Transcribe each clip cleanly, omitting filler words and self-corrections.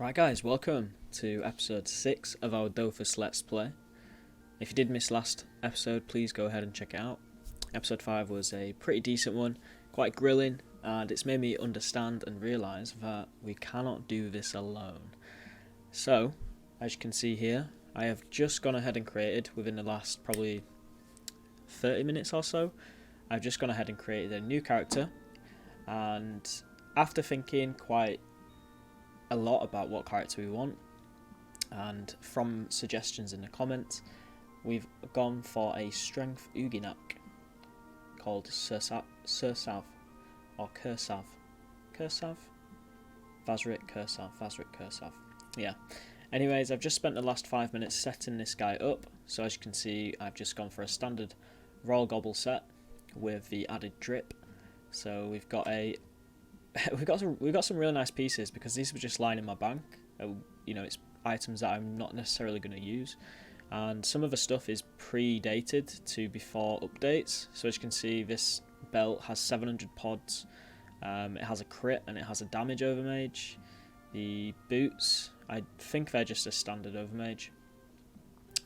Right guys, welcome to episode 6 of our Dofus Let's Play. If you did miss last episode, please go ahead and check it out. Episode 5 was a pretty decent one, quite grilling, and it's made me understand and realise that we cannot do this alone. So, as you can see here, I have just gone ahead and created, within the last probably 30 minutes or so, I've just gone ahead and created a new character, and after thinking quite a lot about what character we want, and from suggestions in the comments, we've gone for a strength Ouginak called Crisac or Crisac. Vasric. Yeah. Anyways, I've just spent the last 5 minutes setting this guy up. So as you can see, I've just gone for a standard Royal Gobble set with the added drip. So we've got a we've got some really nice pieces because these were just lying in my bank. You know, it's items that I'm not necessarily going to use, and some of the stuff is predated to before updates. So as you can see, this belt has 700 pods. It has a crit and it has a damage overmage. The boots, I think they're just a standard overmage,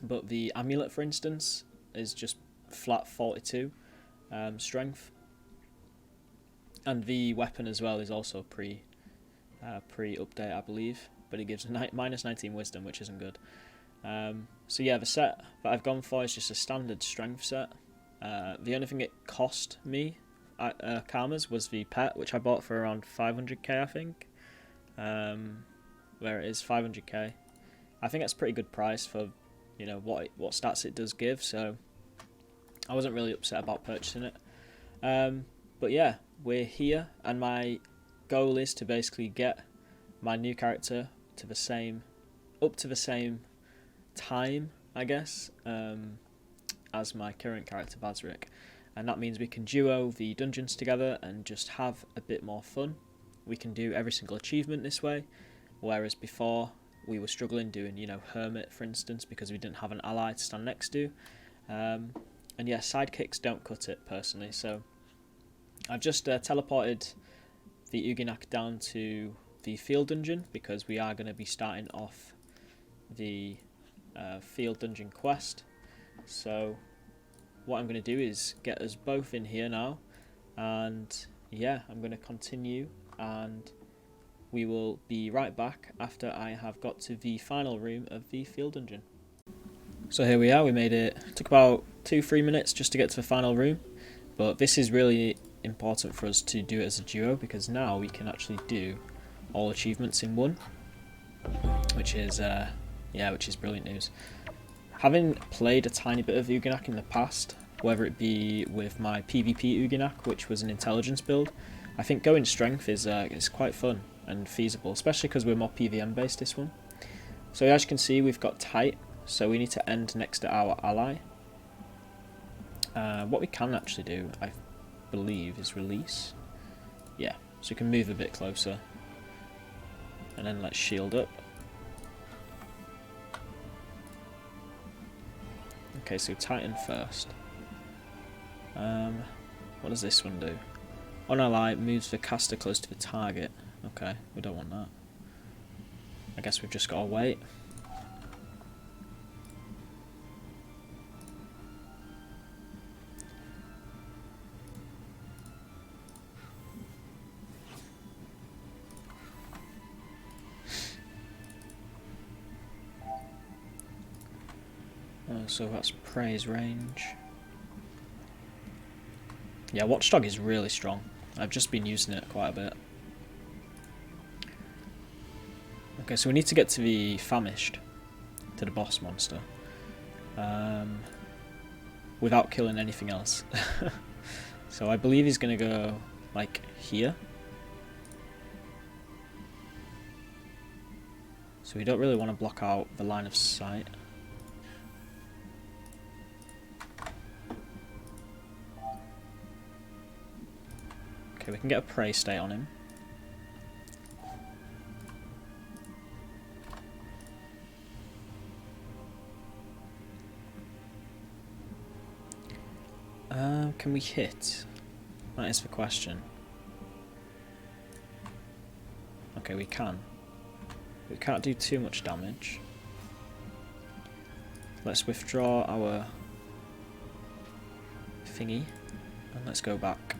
but the amulet, for instance, is just flat 42 strength. And the weapon as well is also pre-update, I believe, but it gives a minus 19 wisdom, which isn't good. So yeah, the set that I've gone for is just a standard strength set. The only thing it cost me, karmas, was the pet, which I bought for around 500k, I think. Where it is 500k. I think that's a pretty good price for, you know, what stats it does give. So I wasn't really upset about purchasing it. But yeah, we're here, and my goal is to basically get my new character to the same time, I guess, as my current character Vasric, and that means we can duo the dungeons together and just have a bit more fun. We can do every single achievement this way, whereas before we were struggling doing, you know, Hermit, for instance, because we didn't have an ally to stand next to. And yeah, sidekicks don't cut it personally, so I've just teleported the Ouginak down to the field dungeon because we are going to be starting off the field dungeon quest. So what I'm going to do is get us both in here now, and yeah, I'm going to continue, and we will be right back after I have got to the final room of the field dungeon. So here we are, we made it. It took about 2-3 minutes just to get to the final room, but this is really important for us to do it as a duo because now we can actually do all achievements in one, which is brilliant news. Having played a tiny bit of Ouginak in the past, whether it be with my PvP Ouginak, which was an intelligence build, I think going strength is quite fun and feasible, especially because we're more PVM based this one. So as you can see, we've got tight, so we need to end next to our ally. What we can actually do, I believe, is release. Yeah, so we can move a bit closer, and then let's shield up. Okay, so Titan first. What does this one do? On ally, moves the caster close to the target. Okay, we don't want that. I guess we've just got to wait. So that's praise range. Yeah, Watchdog is really strong. I've just been using it quite a bit. Okay, so we need to get to the famished, to the boss monster, without killing anything else. So I believe he's going to go like here. So we don't really want to block out the line of sight. Okay, we can get a prey state on him. Can we hit? That is the question. Okay, we can. We can't do too much damage. Let's withdraw our thingy and let's go back.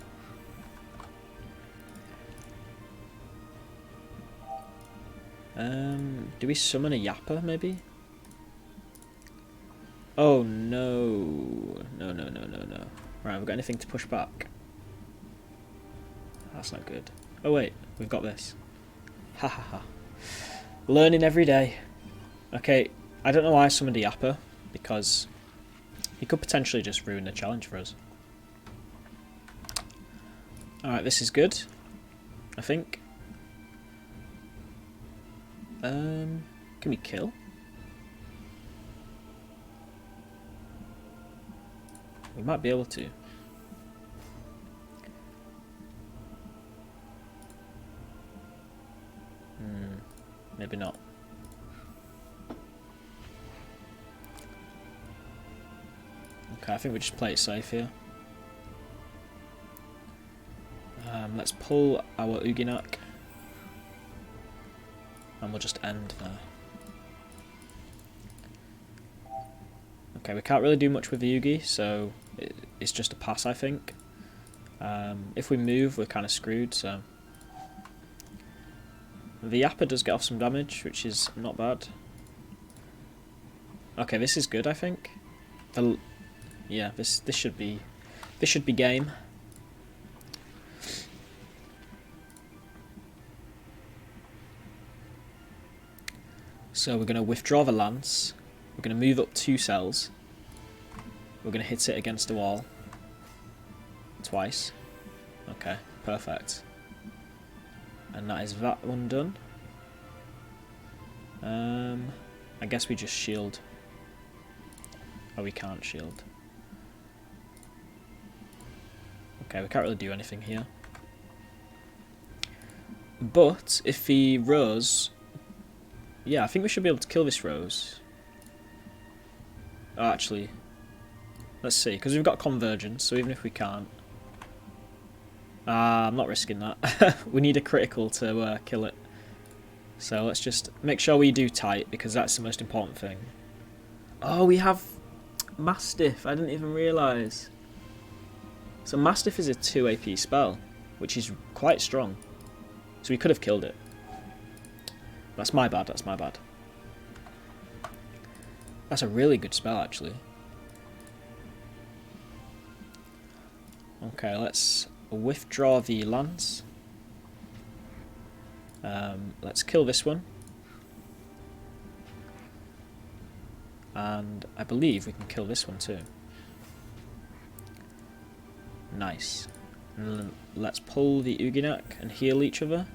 Do we summon a Yapper maybe? Oh no. No. Right, have we got anything to push back? That's not good. Oh wait, we've got this. Ha ha ha. Learning every day. Okay, I don't know why I summoned a Yapper, because he could potentially just ruin the challenge for us. Alright, this is good, I think. Can we kill? We might be able to. Maybe not. Okay, I think we just play it safe here. Let's pull our Ouginak. And we'll just end there. Okay, we can't really do much with the Ougi, so it's just a pass, I think. If we move, we're kind of screwed, so... The Yapper does get off some damage, which is not bad. Okay, this is good, I think. Yeah, this should be game. So we're going to withdraw the lance. We're going to move up 2 cells. We're going to hit it against the wall. Twice. Okay, perfect. And that is that one done. I guess we just shield. Oh, we can't shield. Okay, we can't really do anything here. But if he rose... Yeah, I think we should be able to kill this rose. Oh, actually, let's see, because we've got convergence, so even if we can't... I'm not risking that. We need a critical to kill it. So let's just make sure we do tight, because that's the most important thing. Oh, we have Mastiff. I didn't even realise. So Mastiff is a 2 AP spell, which is quite strong. So we could have killed it. That's my bad, that's my bad. That's a really good spell, actually. Okay, let's withdraw the lance. Let's kill this one. And I believe we can kill this one too. Nice. And let's pull the Ouginak and heal each other.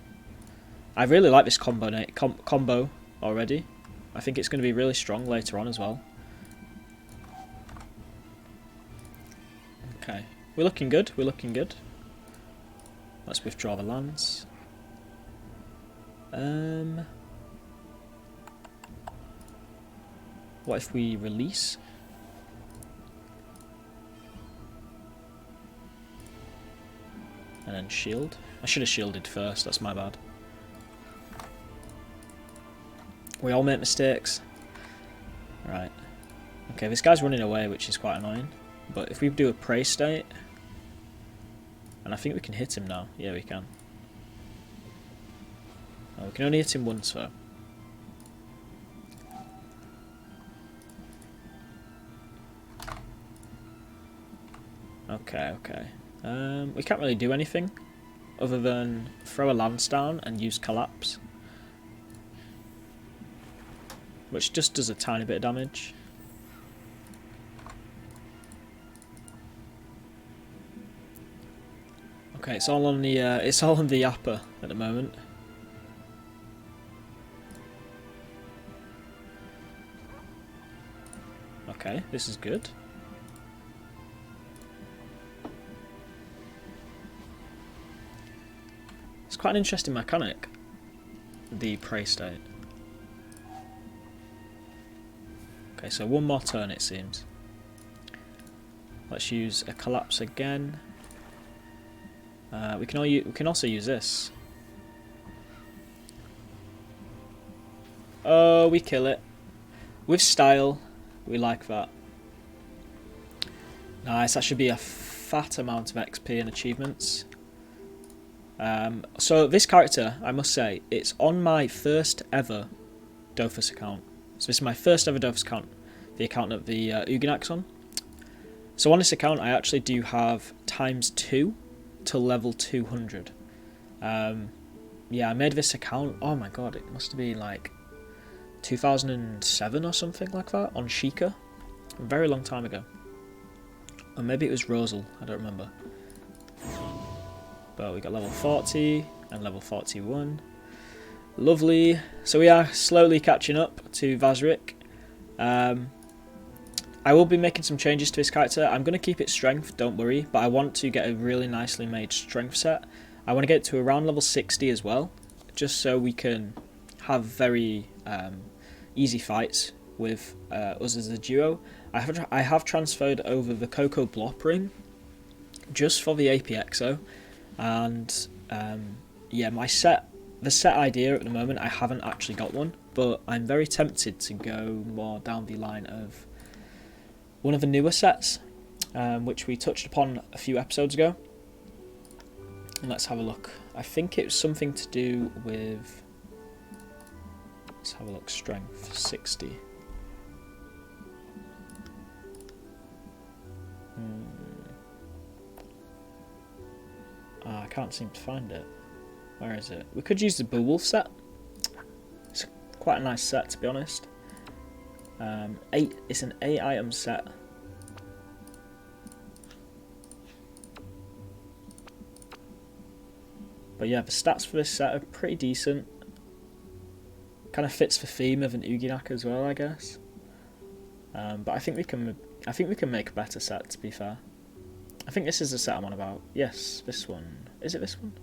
I really like this combo already. I think it's going to be really strong later on as well. Okay, we're looking good, we're looking good. Let's withdraw the lance. What if we release? And then shield. I should have shielded first, that's my bad. We all make mistakes. Right. Okay, this guy's running away, which is quite annoying. But if we do a prey state... And I think we can hit him now. Yeah, we can. Oh, we can only hit him once, though. Okay, okay. We can't really do anything other than throw a lance down and use collapse. Which just does a tiny bit of damage. Okay, it's all on the Yapper at the moment. Okay, this is good. It's quite an interesting mechanic, the prey state. Okay, so one more turn it seems. Let's use a collapse again. We can also use this. Oh, we kill it. With style. We like that. Nice, that should be a fat amount of XP and achievements. So this character, I must say, it's on my first ever Dofus account. So this is my first ever Dofus account, the account that the Ouginak's on. So on this account, I actually do have ×2 to level 200. Yeah, I made this account, oh my god, it must have been like 2007 or something like that, on Sheikah. A very long time ago. Or maybe it was Rosal, I don't remember. But we got level 40 and level 41. Lovely. So we are slowly catching up to Vasric. I will be making some changes to his character. I'm going to keep it strength, don't worry, but I want to get a really nicely made strength set. I want to get it to around level 60 as well, just so we can have very easy fights with us as a duo. I have transferred over the Coco Blop ring just for the APXO, and yeah, the set idea at the moment, I haven't actually got one, but I'm very tempted to go more down the line of one of the newer sets, which we touched upon a few episodes ago. And let's have a look. I think it was something to do with, let's have a look, strength 60. I can't seem to find it. Where is it? We could use the Beowulf set. It's quite a nice set, to be honest. It's an 8 item set. But yeah, the stats for this set are pretty decent. Kind of fits the theme of an Ouginak as well, I guess. But I think we can make a better set, to be fair. I think this is the set I'm on about. Yes, this one. Is it this one?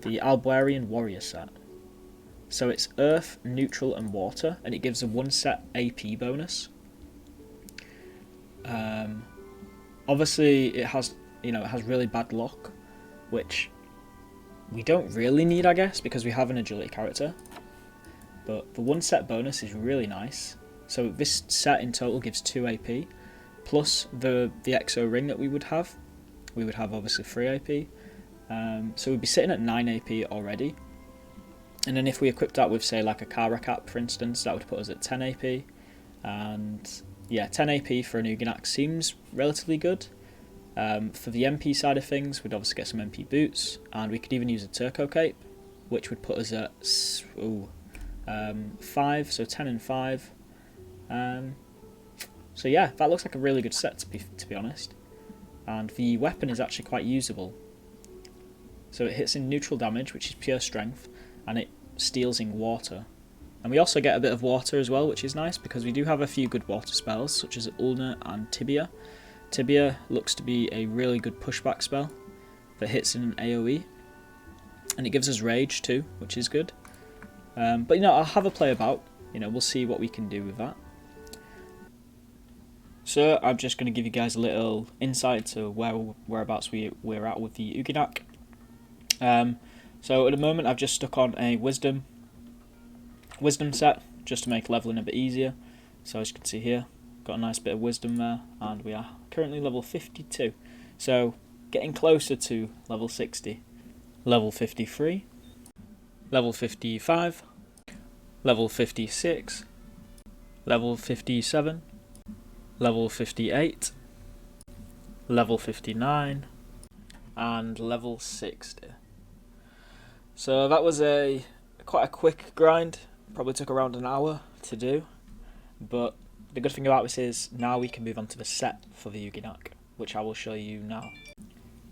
The Albarian Warrior set. So it's Earth, Neutral, and Water, and it gives a 1 set AP bonus. Obviously, it has really bad luck, which we don't really need, I guess, because we have an agility character. But the 1 set bonus is really nice. So this set in total gives 2 AP, plus the EXO ring that we would have. We would have obviously 3 AP. So we'd be sitting at 9 AP already. And then if we equipped that with, say, like a Kara cap, for instance, that would put us at 10 AP. And yeah, 10 AP for an Ouginak seems relatively good. For the MP side of things, we'd obviously get some MP boots, and we could even use a Turco cape, which would put us at 5, so 10 and 5. So yeah, that looks like a really good set, to be honest. And the weapon is actually quite usable. So it hits in neutral damage, which is pure strength, and it steals in water. And we also get a bit of water as well, which is nice, because we do have a few good water spells, such as Ulna and Tibia. Tibia looks to be a really good pushback spell that hits in an AoE. And it gives us rage too, which is good. But I'll have a play about. We'll see what we can do with that. So I'm just going to give you guys a little insight to whereabouts we're at with the Ouginak. So at the moment I've just stuck on a wisdom set just to make leveling a bit easier. So as you can see here, got a nice bit of wisdom there, and we are currently level 52. So getting closer to level 60. Level 53, level 55, level 56, level 57, level 58, level 59, and level 60. So that was quite a quick grind, probably took around an hour to do, but the good thing about this is now we can move on to the set for the Ouginak, which I will show you now.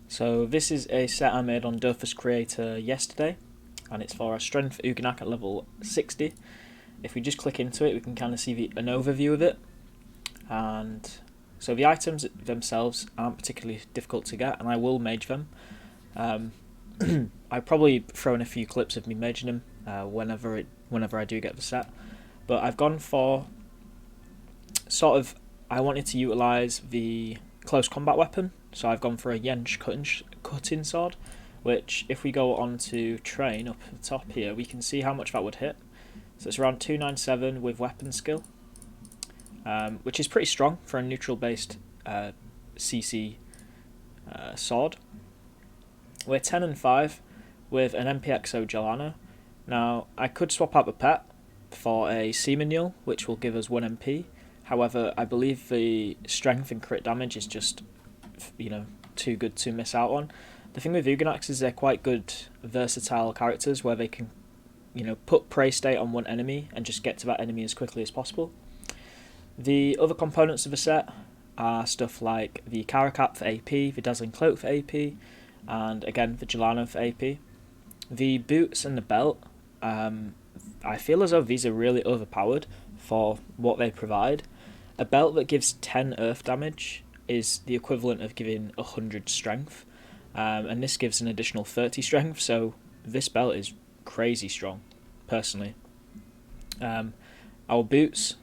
So this is a set I made on Dofus Creator yesterday, and it's for a strength Ouginak at level 60. If we just click into it, we can kind of see an overview of it. And so the items themselves aren't particularly difficult to get, and I will mage them. I probably throw in a few clips of me maging them whenever I do get the set. But I've gone for I wanted to utilise the close combat weapon, so I've gone for a Yench cutting sword, which if we go on to train up at the top here, we can see how much that would hit. So it's around 297 with weapon skill, which is pretty strong for a neutral based CC sword. We're 10 and 5 with an MPXO Gelano. Now I could swap out the pet for a Seamanule, which will give us 1 MP. However, I believe the strength and crit damage is just, too good to miss out on. The thing with Ouginaks is they're quite good versatile characters where they can, put prey state on one enemy and just get to that enemy as quickly as possible. The other components of the set are stuff like the Crisac for AP, the Dazzling Cloak for AP, and again the Gelano for AP. The boots and the belt, I feel as though these are really overpowered for what they provide. A belt that gives 10 earth damage is the equivalent of giving 100 strength, and this gives an additional 30 strength, so this belt is crazy strong, personally. Our boots,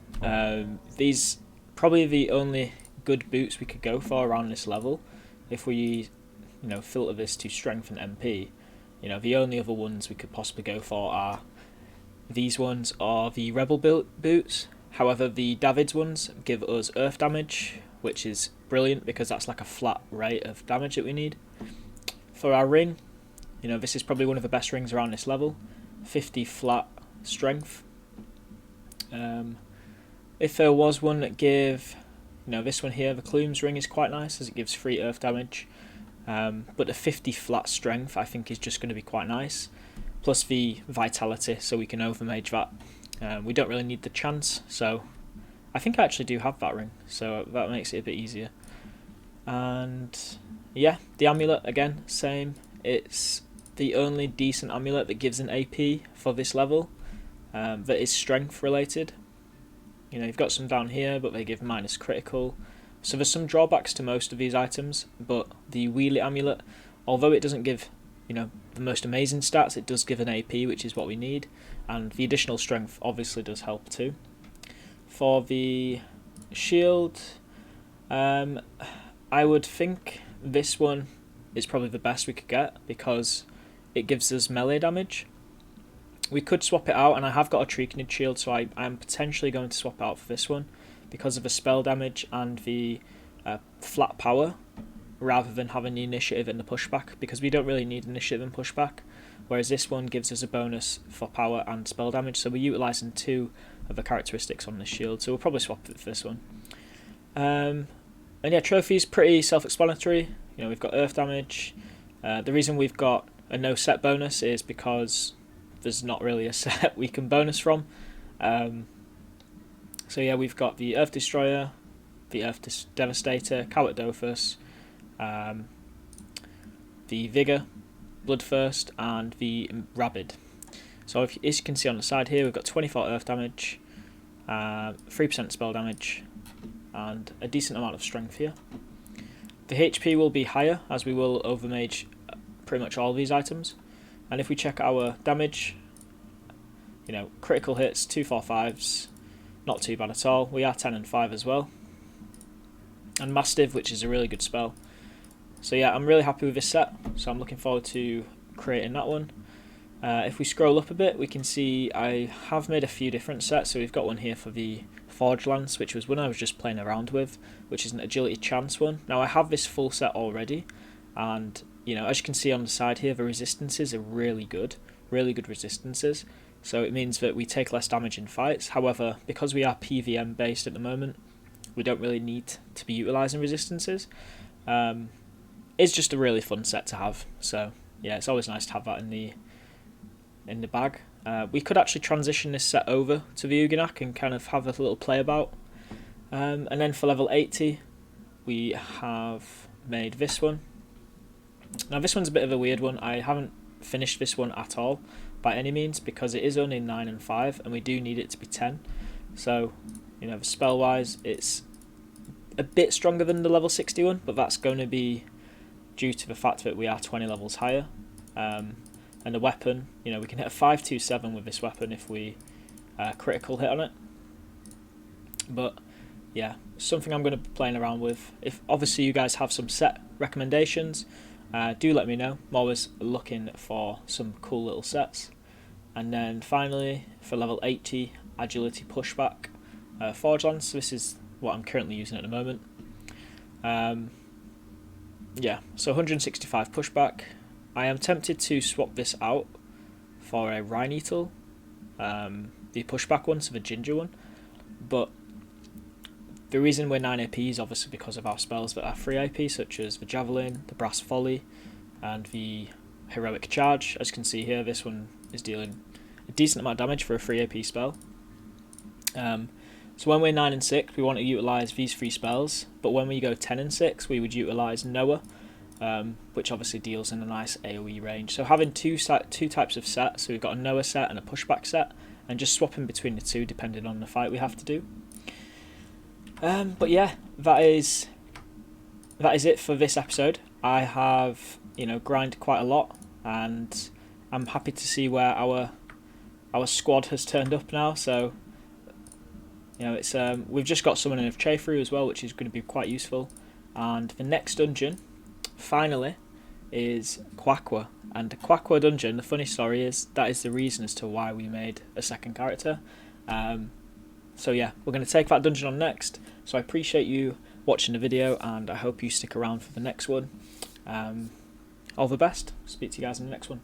these probably the only good boots we could go for around this level. If we, filter this to strength and MP, the only other ones we could possibly go for are these ones or the Rebel boots. However, the David's ones give us earth damage, which is brilliant because that's like a flat rate of damage that we need. For our ring, this is probably one of the best rings around this level, 50 flat strength. If there was one that give, this one here, the Clume's ring is quite nice as it gives 3 earth damage, but the 50 flat strength I think is just going to be quite nice, plus the vitality, so we can overmage that. We don't really need the chance, so I think I actually do have that ring, so that makes it a bit easier. And yeah, the amulet again, same. It's the only decent amulet that gives an AP for this level that is strength related. You've got some down here, but they give minus critical. So there's some drawbacks to most of these items, but the Wheelie amulet, although it doesn't give the most amazing stats, it does give an AP, which is what we need, and the additional strength obviously does help too. For the shield, I would think this one is probably the best we could get because it gives us melee damage. We could swap it out, and I have got a Treakinid shield, so I'm potentially going to swap it out for this one because of the spell damage and the flat power, rather than having the initiative and the pushback, because we don't really need initiative and pushback, whereas this one gives us a bonus for power and spell damage, so we're utilising 2 of the characteristics on this shield, so we'll probably swap it for this one. And yeah, trophies, pretty self-explanatory. We've got earth damage. The reason we've got a no set bonus is because there's not really a set we can bonus from. So yeah, we've got the Earth Destroyer, the Earth Devastator, Coward Dofus, the Vigor, Bloodthirst, and the Rabid. So as you can see on the side here, we've got 24 earth damage, 3% spell damage, and a decent amount of strength here. The HP will be higher, as we will overmage pretty much all of these items. And if we check our damage, critical hits, 2-4-5s, not too bad at all. We are 10 and 5 as well. And Mastiff, which is a really good spell. So yeah, I'm really happy with this set, so I'm looking forward to creating that one. If we scroll up a bit, we can see I have made a few different sets. So we've got one here for the Forge Lance, which was one I was just playing around with, which is an agility chance one. Now I have this full set already, and as you can see on the side here, the resistances are really good resistances. So it means that we take less damage in fights. However, because we are PVM based at the moment, we don't really need to be utilising resistances. It's just a really fun set to have. So yeah, it's always nice to have that in the bag. We could actually transition this set over to the Ouginak and kind of have a little play about. And then for level 80, we have made this one. Now this one's a bit of a weird one. I haven't finished this one at all by any means because it is only 9 and 5 and we do need it to be 10. So, spell wise it's a bit stronger than the level 61, but that's going to be due to the fact that we are 20 levels higher. And the weapon, we can hit a 5-2-7 with this weapon if we critical hit on it. But yeah, something I'm going to be playing around with. If obviously you guys have some set recommendations, Do let me know. I'm always looking for some cool little sets. And then finally, for level 80, agility pushback, forge lance. This is what I'm currently using at the moment. Yeah, so 165 pushback. I am tempted to swap this out for a Rhine-Eatle, the pushback one, so the ginger one. But the reason we're 9 AP is obviously because of our spells that are 3 AP, such as the Javelin, the Brass Volley, and the Heroic Charge. As you can see here, this one is dealing a decent amount of damage for a 3 AP spell. So when we're 9 and 6, we want to utilise these 3 spells, but when we go 10 and 6, we would utilise Noah, which obviously deals in a nice AoE range. So having two types of sets, so we've got a Noah set and a pushback set, and just swapping between the two depending on the fight we have to do. But yeah, that is it for this episode. I have grinded quite a lot, and I'm happy to see where our squad has turned up now. So it's we've just got someone in of Chayfru as well, which is going to be quite useful. And the next dungeon, finally, is Quaqua. And the Quaqua dungeon, the funny story is that is the reason as to why we made a second character. So yeah, we're going to take that dungeon on next. So I appreciate you watching the video, and I hope you stick around for the next one. All the best. Speak to you guys in the next one.